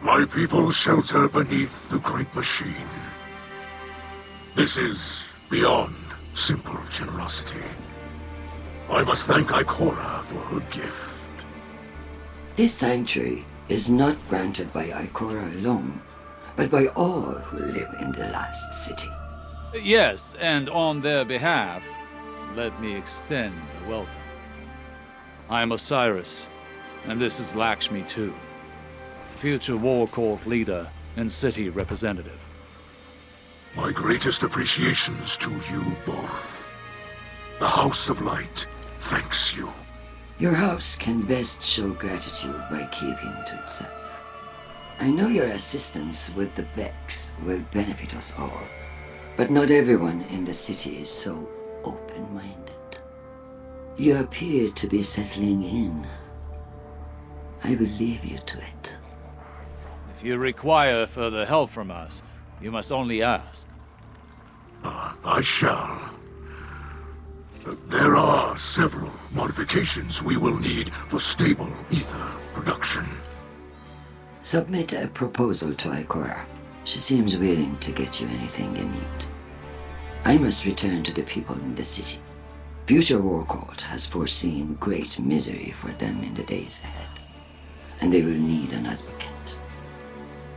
My people shelter beneath the Great Machine. This is beyond simple generosity. I must thank Ikora for her gift. This sanctuary is not granted by Ikora alone, but by all who live in the last city. Yes, and on their behalf, let me extend a welcome. I am Osiris, and this is Lakshmi too, future War Court leader and city representative. My greatest appreciations to you both. The House of Light thanks you. Your house can best show gratitude by keeping to itself. I know your assistance with the Vex will benefit us all, but not everyone in the city is so open-minded. You appear to be settling in. I will leave you to it. If you require further help from us, you must only ask. I shall. There are several modifications we will need for stable ether production. Submit a proposal to Ikora. She seems willing to get you anything you need. I must return to the people in the city. Future War Court has foreseen great misery for them in the days ahead, and they will need an advocate.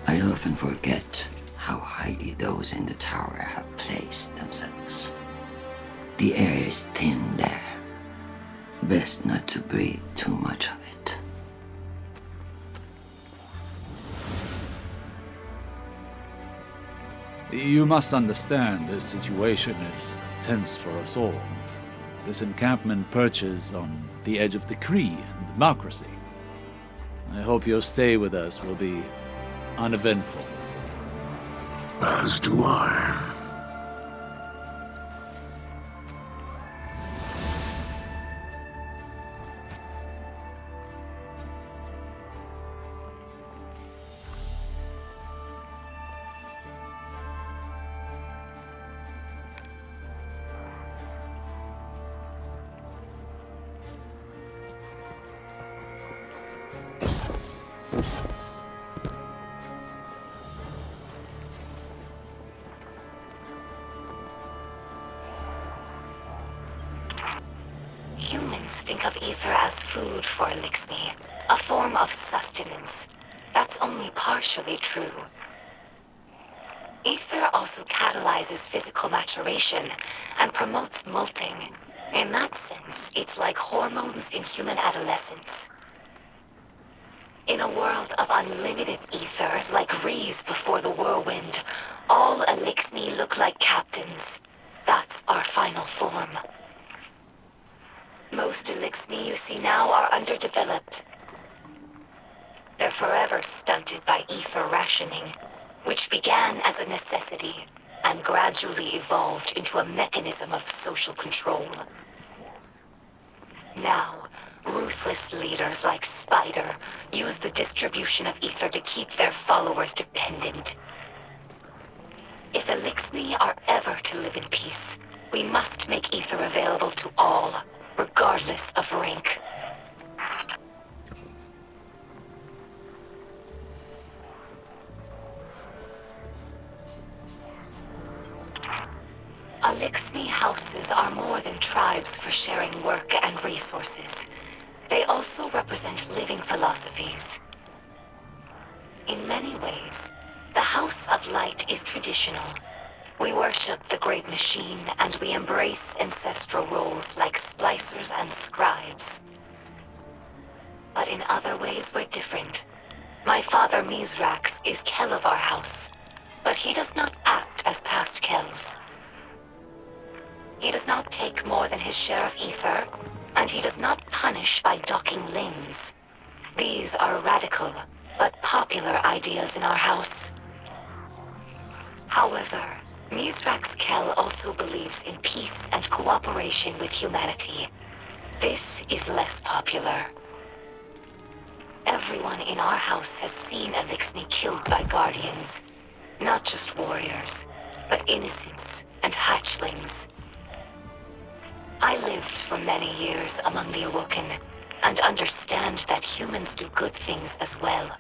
I often forget how highly those in the tower have placed themselves. The air is thin there. Best not to breathe too much of it. You must understand this situation is tense for us all. This encampment perches on the edge of decree and democracy. I hope your stay with us will be uneventful. As do I. Humans think of ether as food for Elixni, a form of sustenance. That's only partially true. Ether also catalyzes physical maturation and promotes molting. In that sense, it's like hormones in human adolescence. In a world of unlimited ether, like Rees before the whirlwind, all Elixni look like captains. That's our final form. Most Elixni you see now are underdeveloped. They're forever stunted by ether rationing, which began as a necessity and gradually evolved into a mechanism of social control. Now, ruthless leaders like Spider use the distribution of ether to keep their followers dependent. If Elixni are ever to live in peace, we must make ether available to all, regardless of rank. Elixni houses are more than tribes for sharing work and resources. They also represent living philosophies. In many ways, the House of Light is traditional. We worship the Great Machine, and we embrace ancestral roles like splicers and scribes. But in other ways, we're different. My father Mizrax is Kel of our house, but he does not act as past Kels. He does not take more than his share of ether, and he does not punish by docking limbs. These are radical, but popular ideas in our house. However, Mizrax Kel also believes in peace and cooperation with humanity. This is less popular. Everyone in our house has seen Elixni killed by guardians. Not just warriors, but innocents and hatchlings. I lived for many years among the Awoken, and understand that humans do good things as well.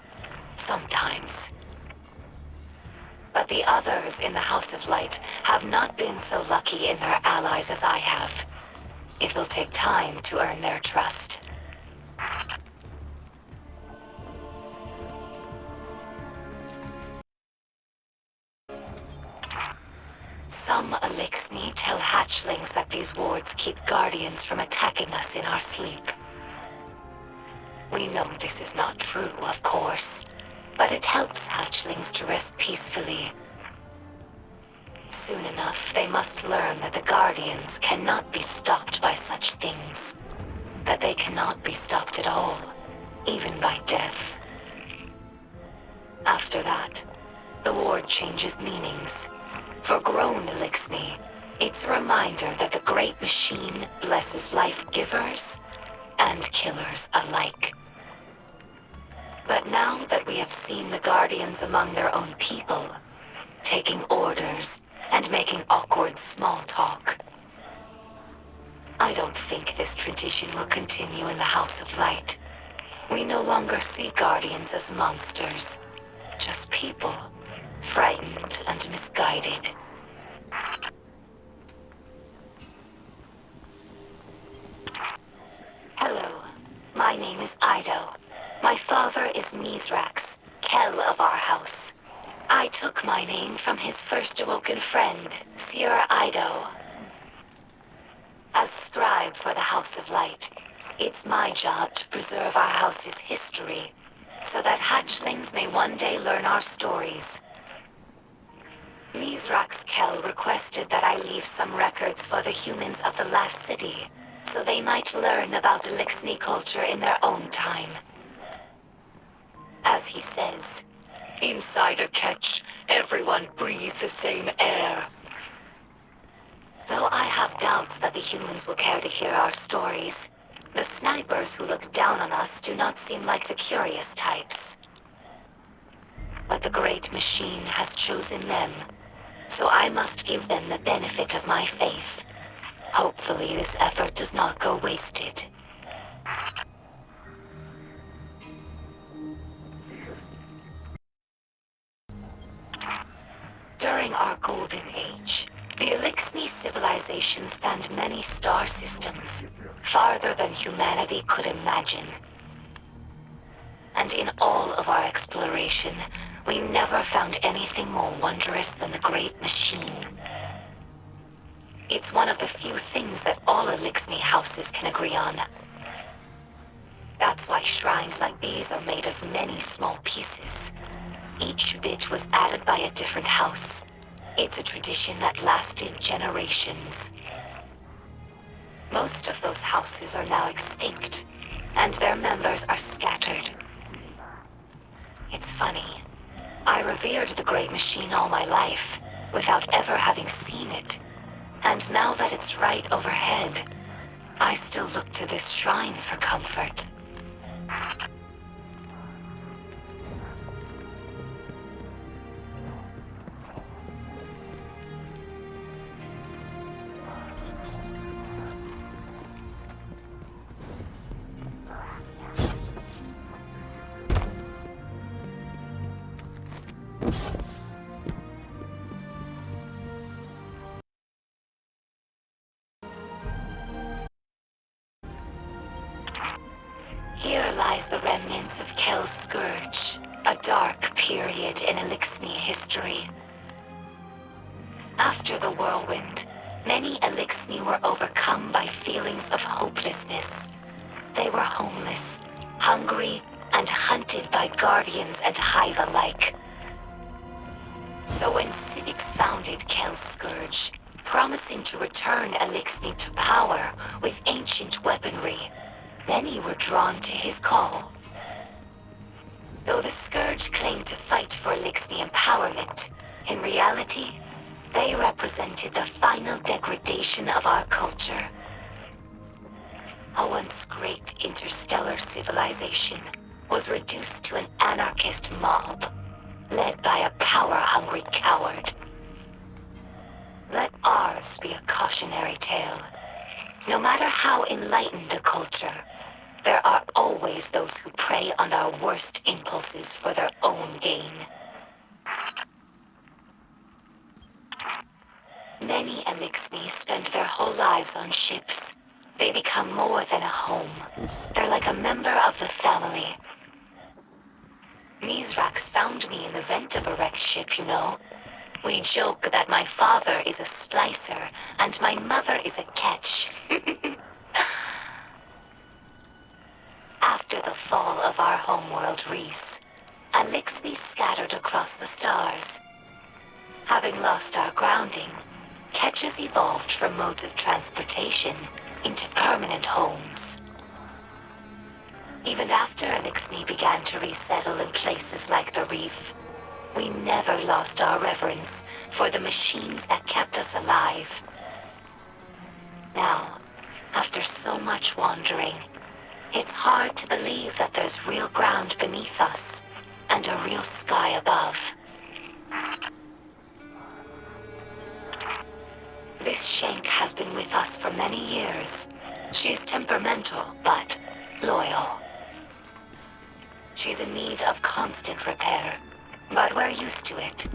sometimes. But the others in the House of Light have not been so lucky in their allies as I have. It will take time to earn their trust. Some Elixni tell hatchlings that these wards keep guardians from attacking us in our sleep. We know this is not true, of course, but it helps hatchlings to rest peacefully. Soon enough, they must learn that the guardians cannot be stopped by such things. That they cannot be stopped at all, even by death. After that, the ward changes meanings. For grown Elixni, it's a reminder that the Great Machine blesses life givers and killers alike. But now that we have seen the Guardians among their own people, taking orders and making awkward small talk, I don't think this tradition will continue in the House of Light. We no longer see Guardians as monsters, just people, frightened and misguided. Hello, my name is Ido. My father is Mizrax, Kel of our house. I took my name from his first awoken friend, Seer Ido. As scribe for the House of Light, it's my job to preserve our house's history, so that hatchlings may one day learn our stories. Mizrax Kel requested that I leave some records for the humans of the last city, so they might learn about Elixni culture in their own time. As he says, inside a ketch, everyone breathes the same air. Though I have doubts that the humans will care to hear our stories, the snipers who look down on us do not seem like the curious types. But the Great Machine has chosen them, so I must give them the benefit of my faith. Hopefully this effort does not go wasted. During our Golden Age, the Elixni civilization spanned many star systems, farther than humanity could imagine. And in all of our exploration, we never found anything more wondrous than the Great Machine. It's one of the few things that all Elixni houses can agree on. That's why shrines like these are made of many small pieces. Each bit was added by a different house. It's a tradition that lasted generations. Most of those houses are now extinct, and their members are scattered. It's funny. I revered the Great Machine all my life, without ever having seen it. And now that it's right overhead, I still look to this shrine for comfort. Here lies the remnants of Kel's Scourge, a dark period in Elixni history. After the whirlwind, many Elixni were overcome by feelings of hopelessness. They were homeless, hungry, and hunted by guardians and hive alike. So when Civix founded Kel's Scourge, promising to return Elixni to power with ancient weaponry, many were drawn to his call. Though the Scourge claimed to fight for Elixni empowerment, in reality, they represented the final degradation of our culture. A once great interstellar civilization was reduced to an anarchist mob, led by a power-hungry coward. Let ours be a cautionary tale. No matter how enlightened a culture, there are always those who prey on our worst impulses for their own gain. Many Elixni spend their whole lives on ships. They become more than a home. They're like a member of the family. Mizrax found me in the vent of a wrecked ship, you know. We joke that my father is a splicer and my mother is a catch. After the fall of our homeworld, Reese, Elixni scattered across the stars. Having lost our grounding, catches evolved from modes of transportation into permanent homes. Even after Elixni began to resettle in places like the reef, we never lost our reverence for the machines that kept us alive. Now, after so much wandering, it's hard to believe that there's real ground beneath us and a real sky above. This Shank has been with us for many years. She's temperamental, but loyal. She's in need of constant repair, but we're used to it.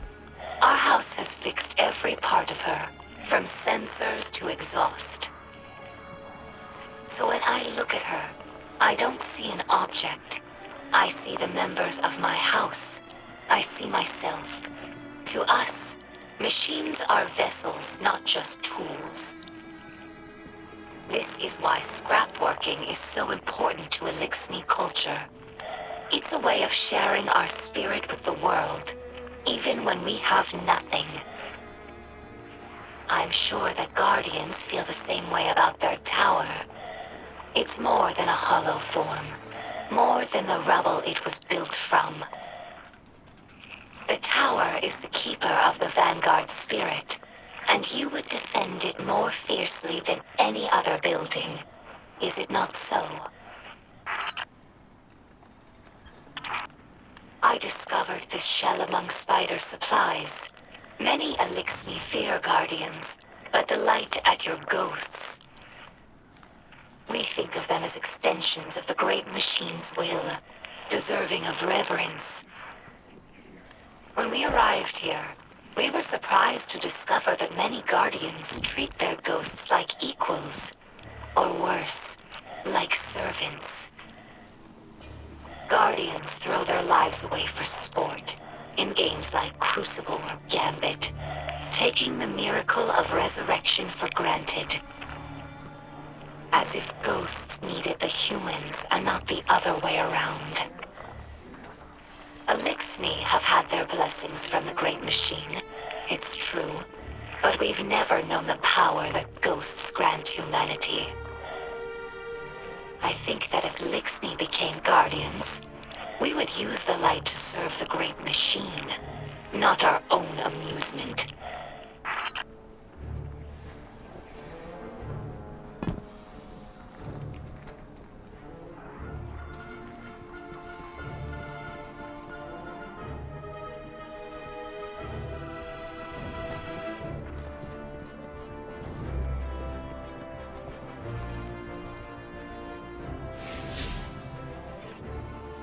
Our house has fixed every part of her, from sensors to exhaust. So when I look at her, I don't see an object. I see the members of my house. I see myself. To us, machines are vessels, not just tools. This is why scrapworking is so important to Elixni culture. It's a way of sharing our spirit with the world, even when we have nothing. I'm sure that Guardians feel the same way about their tower. It's more than a hollow form, more than the rubble it was built from. The tower is the keeper of the Vanguard spirit, and you would defend it more fiercely than any other building. Is it not so? I discovered this shell among spider supplies. Many Elixni fear Guardians, but delight at your ghosts. We think of them as extensions of the great machine's will, deserving of reverence. When we arrived here, we were surprised to discover that many Guardians treat their ghosts like equals, or worse, like servants. Guardians throw their lives away for sport, in games like Crucible or Gambit, taking the miracle of resurrection for granted. As if ghosts needed the humans and not the other way around. Elixni have had their blessings from the Great Machine, it's true, but we've never known the power that ghosts grant humanity. I think that if Elixni became Guardians, we would use the light to serve the Great Machine, not our own amusement.